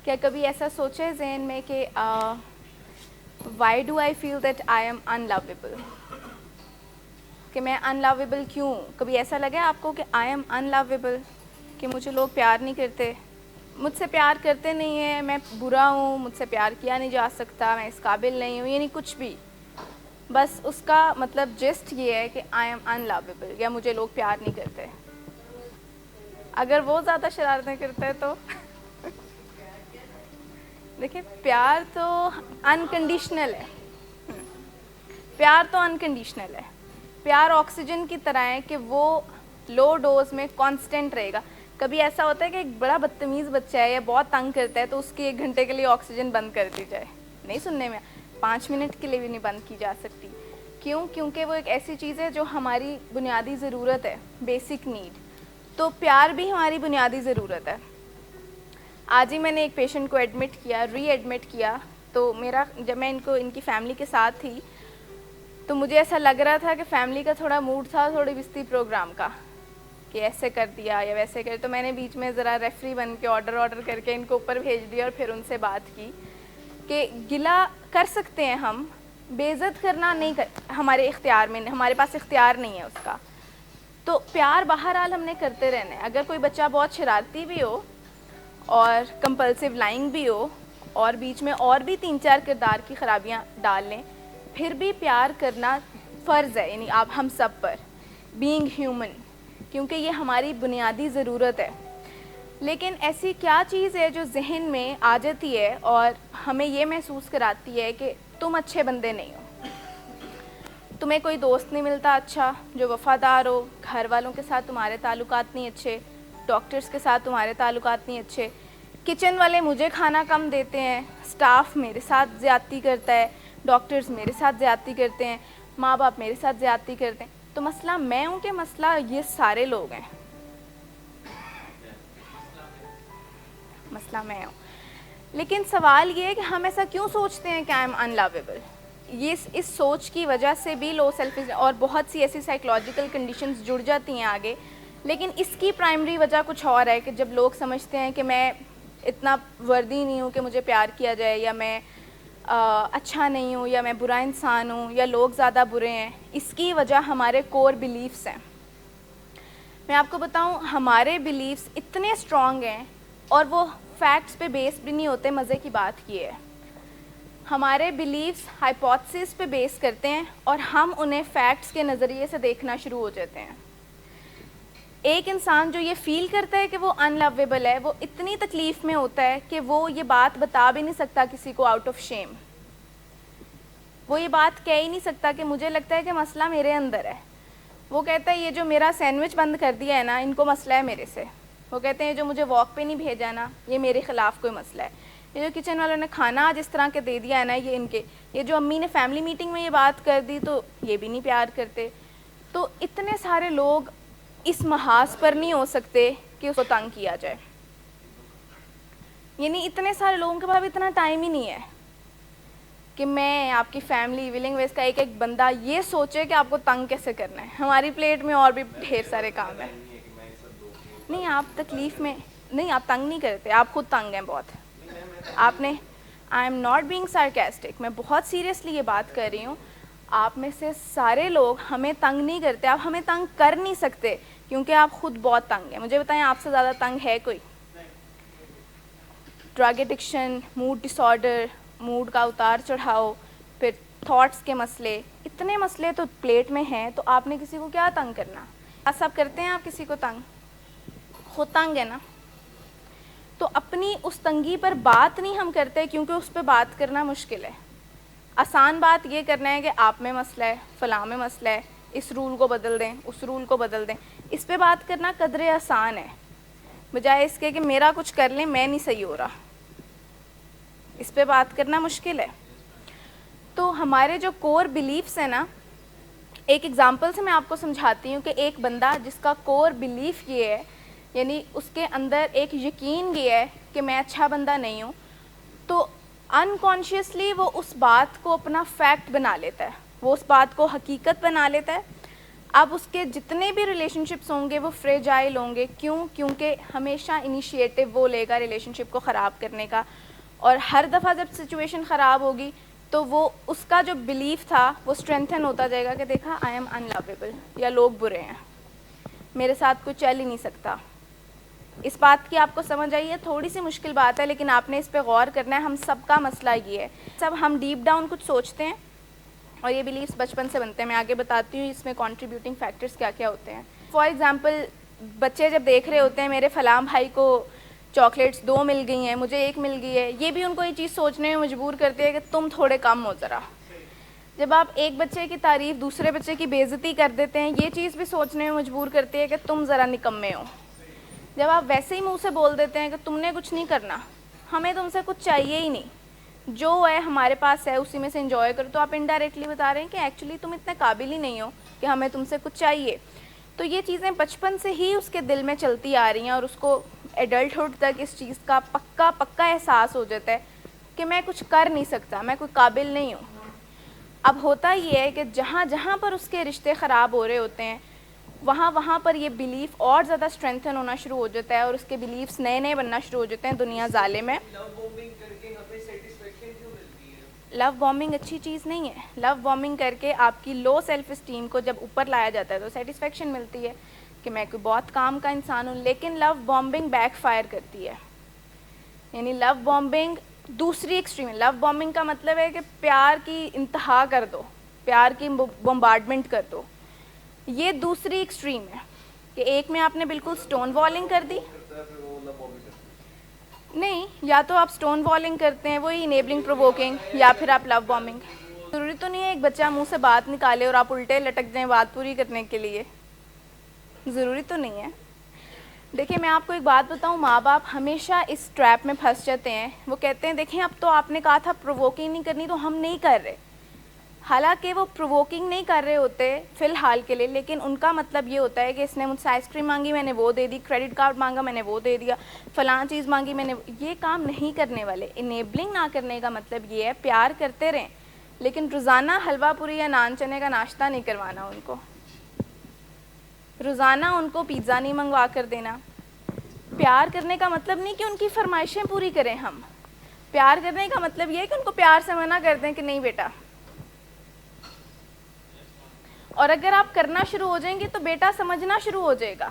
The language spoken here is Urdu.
کیا کبھی ایسا سوچا ہے ذہن میں کہ why do I feel that I am ان لویبل، کہ میں ان لویبل کیوں؟ کبھی ایسا لگا ہے آپ کو کہ آئی ایم ان لویبل، کہ مجھے لوگ پیار نہیں کرتے، مجھ سے پیار کرتے نہیں ہیں، میں برا ہوں، مجھ سے پیار کیا نہیں جا سکتا، میں اس قابل نہیں ہوں، یعنی کچھ بھی، بس اس کا مطلب جسٹ یہ ہے کہ آئی ایم ان لویبل یا مجھے لوگ پیار نہیں کرتے. اگر وہ زیادہ شرارتیں کرتا ہے تو دیکھیں پیار تو انکنڈیشنل ہے، پیار تو انکنڈیشنل ہے. پیار آکسیجن کی طرح ہے کہ وہ لو ڈوز میں کانسٹنٹ رہے گا. کبھی ایسا ہوتا ہے کہ ایک بڑا بدتمیز بچہ ہے یا بہت تنگ کرتا ہے تو اس کی 1 گھنٹے کے لیے آکسیجن بند کر دی جائے، نہیں سننے میں، 5 منٹ کے لیے بھی نہیں بند کی جا سکتی. کیوں؟ کیونکہ وہ ایک ایسی چیز ہے جو ہماری بنیادی ضرورت ہے، بیسک نیڈ. تو پیار بھی ہماری بنیادی ضرورت ہے. آج ہی میں نے ایک پیشنٹ کو ایڈمٹ کیا، ری ایڈمٹ کیا، تو جب میں ان کی فیملی کے ساتھ تھی تو مجھے ایسا لگ رہا تھا کہ فیملی کا تھوڑا موڈ تھا تھوڑی بستی پروگرام کا، کہ ایسے کر دیا یا ویسے کر، تو میں نے بیچ میں ذرا ریفری بن کے آرڈر کر کے ان کو اوپر بھیج دیا اور پھر ان سے بات کی کہ گلہ کر سکتے ہیں ہم، بے عزت کرنا نہیں ہمارے اختیار میں، ہمارے پاس اختیار نہیں ہے اس کا. تو پیار بہرحال ہم نے کرتے رہنا ہے. اگر کوئی بچہ بہت شرارتی بھی ہو اور کمپلسیو لائنگ بھی ہو اور بیچ میں اور بھی 3-4 کردار کی خرابیاں ڈال لیں، پھر بھی پیار کرنا فرض ہے، یعنی آپ ہم سب پر، بینگ ہیومن، کیونکہ یہ ہماری بنیادی ضرورت ہے. لیکن ایسی کیا چیز ہے جو ذہن میں آ جاتی ہے اور ہمیں یہ محسوس کراتی ہے کہ تم اچھے بندے نہیں ہو، تمہیں کوئی دوست نہیں ملتا اچھا جو وفادار ہو، گھر والوں کے ساتھ تمہارے تعلقات نہیں اچھے، ڈاکٹرز کے ساتھ تمہارے تعلقات نہیں اچھے، کچن والے مجھے کھانا کم دیتے ہیں، سٹاف میرے ساتھ زیادتی کرتا ہے، ڈاکٹرز میرے ساتھ زیادتی کرتے ہیں، ماں باپ میرے ساتھ زیادتی کرتے ہیں. تو مسئلہ میں ہوں کہ مسئلہ یہ سارے لوگ ہیں؟ مسئلہ میں ہوں. لیکن سوال یہ ہے کہ ہم ایسا کیوں سوچتے ہیں کہ آئی ایم ان لویبل؟ اس سوچ کی وجہ سے بھی لو سیلف اور بہت سی ایسی سائیکولوجیکل کنڈیشنز جڑ جاتی ہیں آگے. لیکن اس کی پرائمری وجہ کچھ اور ہے کہ جب لوگ سمجھتے ہیں کہ میں اتنا وردی نہیں ہوں کہ مجھے پیار کیا جائے، یا میں اچھا نہیں ہوں، یا میں برا انسان ہوں، یا لوگ زیادہ برے ہیں. اس کی وجہ ہمارے کور بیلیفس ہیں. میں آپ کو بتاؤں، ہمارے بیلیفس اتنے اسٹرانگ ہیں اور وہ فیکٹس پہ بیس بھی نہیں ہوتے. مزے کی بات یہ ہے، ہمارے بیلیفس ہائپوتھسس پہ بیس کرتے ہیں اور ہم انہیں فیکٹس کے نظریے سے دیکھنا شروع ہو جاتے ہیں. ایک انسان جو یہ فیل کرتا ہے کہ وہ ان لویبل ہے، وہ اتنی تکلیف میں ہوتا ہے کہ وہ یہ بات بتا بھی نہیں سکتا کسی کو آؤٹ آف شیم. وہ یہ بات کہہ ہی نہیں سکتا کہ مجھے لگتا ہے کہ مسئلہ میرے اندر ہے. وہ کہتا ہے یہ جو میرا سینڈوچ بند کر دیا ہے نا، ان کو مسئلہ ہے میرے سے. وہ کہتے ہیں جو مجھے واک پہ نہیں بھیجا نا، یہ میرے خلاف کوئی مسئلہ ہے. یہ جو کچن والوں نے کھانا آج اس طرح کے دے دیا ہے نا، یہ ان کے. یہ جو امی نے فیملی میٹنگ میں یہ بات کر دی تو یہ بھی نہیں پیار کرتے. تو اتنے سارے لوگ اس محاذ پر نہیں ہو سکتے کہ اس کو تنگ کیا جائے. یعنی اتنے سارے لوگوں کے پاس اتنا ٹائم ہی نہیں ہے کہ میں آپ کی فیملی ولنگ ویس کا ایک بندہ یہ سوچے کہ آپ کو تنگ کیسے کرنا ہے. ہماری پلیٹ میں اور بھی ڈھیر سارے کام ہیں. نہیں، آپ تکلیف میں نہیں، آپ تنگ نہیں کرتے، آپ خود تنگ ہیں بہت. آپ نے I am not being sarcastic, میں بہت سیریسلی یہ بات کر رہی ہوں. آپ میں سے سارے لوگ ہمیں تنگ نہیں کرتے، آپ ہمیں تنگ کر نہیں سکتے کیونکہ آپ خود بہت تنگ ہیں. مجھے بتائیں آپ سے زیادہ تنگ ہے کوئی؟ ڈرگ ایڈکشن، موڈ ڈس آرڈر، موڈ کا اتار چڑھاؤ، پھر تھاٹس کے مسئلے، اتنے مسئلے تو پلیٹ میں ہیں. تو آپ نے کسی کو کیا تنگ کرنا؟ سب کرتے ہیں آپ کسی کو تنگ؟ خود تنگ ہے نا. تو اپنی اس تنگی پر بات نہیں ہم کرتے کیونکہ اس پہ بات کرنا مشکل ہے. آسان بات یہ کرنا ہے کہ آپ میں مسئلہ ہے، فلاں میں مسئلہ ہے، اس رول کو بدل دیں، اس رول کو بدل دیں. اس پہ بات کرنا قدرے آسان ہے، بجائے اس کے کہ میرا کچھ کر لیں، میں نہیں صحیح ہو رہا. اس پہ بات کرنا مشکل ہے. تو ہمارے جو کور بیلیفس ہیں نا، ایک ایگزامپل سے میں آپ کو سمجھاتی ہوں کہ ایک بندہ جس کا کور بیلیف یہ ہے، یعنی اس کے اندر ایک یقین یہ ہے کہ میں اچھا بندہ نہیں ہوں، تو انکانشیسلی وہ اس بات کو اپنا فیکٹ بنا لیتا ہے، وہ اس بات کو حقیقت بنا لیتا ہے. اب اس کے جتنے بھی ریلیشن شپس ہوں گے وہ فریجائل ہوں گے. کیوں؟ کیونکہ ہمیشہ انیشیٹو وہ لے گا ریلیشن شپ کو خراب کرنے کا, اور ہر دفعہ جب سچویشن خراب ہوگی تو وہ اس کا جو بلیف تھا وہ اسٹرینتھن ہوتا جائے گا کہ دیکھا آئی ایم ان لویبل, یا لوگ برے ہیں, میرے ساتھ کوئی چل ہی نہیں سکتا. اس بات کی آپ کو سمجھ آئی ہے, تھوڑی سی مشکل بات ہے لیکن آپ نے اس پہ غور کرنا ہے. ہم سب کا مسئلہ یہ ہے, سب ہم ڈیپ ڈاؤن کچھ سوچتے ہیں اور یہ بلیفس بچپن سے بنتے ہیں. میں آگے بتاتی ہوں اس میں کنٹریبیوٹنگ فیکٹرز کیا کیا ہوتے ہیں. فار ایگزامپل بچے جب دیکھ رہے ہوتے ہیں میرے فلاں بھائی کو چاکلیٹس 2 مل گئی ہیں, مجھے 1 مل گئی ہے, یہ بھی ان کو یہ چیز سوچنے میں مجبور کرتی ہے کہ تم تھوڑے کم ہو ذرا. جب آپ ایک بچے کی تعریف دوسرے بچے کی بے عزتی کر دیتے ہیں, یہ چیز بھی سوچنے میں مجبور کرتی ہے کہ تم ذرا نکمے ہو. جب آپ ویسے ہی منہ سے بول دیتے ہیں کہ تم نے کچھ نہیں کرنا, ہمیں تم سے کچھ چاہیے ہی نہیں, جو ہے ہمارے پاس ہے اسی میں سے انجوائے کرو, تو آپ انڈائریکٹلی بتا رہے ہیں کہ ایکچولی تم اتنے قابل ہی نہیں ہو کہ ہمیں تم سے کچھ چاہیے. تو یہ چیزیں بچپن سے ہی اس کے دل میں چلتی آ رہی ہیں اور اس کو ایڈلٹہڈ تک اس چیز کا پکا احساس ہو جاتا ہے کہ میں کچھ کر نہیں سکتا, میں کوئی قابل نہیں ہوں. اب ہوتا یہ ہے کہ جہاں جہاں پر اس کے رشتے خراب ہو رہے ہوتے ہیں وہاں پر یہ بلیف اور زیادہ اسٹرینتھن ہونا شروع ہو جاتا ہے اور اس کے بلیفس نئے بننا شروع ہو جاتے ہیں. دنیا ظالم ہے. لو بومبنگ اچھی چیز نہیں ہے. لو بومبنگ کر کے آپ کی لو سیلف اسٹیم کو جب اوپر لایا جاتا ہے تو سیٹسفیکشن ملتی ہے کہ میں کوئی بہت کام کا انسان ہوں, لیکن لو بومبنگ بیک فائر کرتی ہے. یعنی لو بومبنگ دوسری ایکسٹریم ہے. لو بومبنگ کا مطلب ہے کہ پیار کی انتہا کر دو, پیار کی بمبارڈمنٹ کر دو. یہ دوسری ایکسٹریم ہے کہ ایک میں آپ نے بالکل سٹون والنگ کر دی. نہیں, یا تو آپ سٹون والنگ کرتے ہیں وہی انیبلنگ پرووکنگ, یا پھر آپ لو بومبنگ. ضروری تو نہیں ہے ایک بچہ منہ سے بات نکالے اور آپ الٹے لٹک جائیں بات پوری کرنے کے لیے, ضروری تو نہیں ہے. دیکھیں میں آپ کو ایک بات بتاؤں, ماں باپ ہمیشہ اس ٹریپ میں پھنس جاتے ہیں. وہ کہتے ہیں دیکھیں اب تو آپ نے کہا تھا پرووکنگ نہیں کرنی تو ہم نہیں کر رہے. حالانکہ وہ پرووکنگ نہیں کر رہے ہوتے فی الحال کے لیے, لیکن ان کا مطلب یہ ہوتا ہے کہ اس نے مجھ سے آئس کریم مانگی میں نے وہ دے دی, کریڈٹ کارڈ مانگا میں نے وہ دے دیا, فلاں چیز مانگی میں نے, یہ کام نہیں کرنے والے. انیبلنگ نہ کرنے کا مطلب یہ ہے پیار کرتے رہیں لیکن روزانہ حلوہ پوری یا نان چنے کا ناشتہ نہیں کروانا ان کو, روزانہ ان کو پیزا نہیں منگوا کر دینا. پیار کرنے کا مطلب نہیں کہ ان کی فرمائشیں پوری کریں ہم. پیار کرنے کا مطلب یہ ہے کہ ان کو پیار سے منع کر دیں کہ نہیں بیٹا. اور اگر آپ کرنا شروع ہو جائیں گے تو بیٹا سمجھنا شروع ہو جائے گا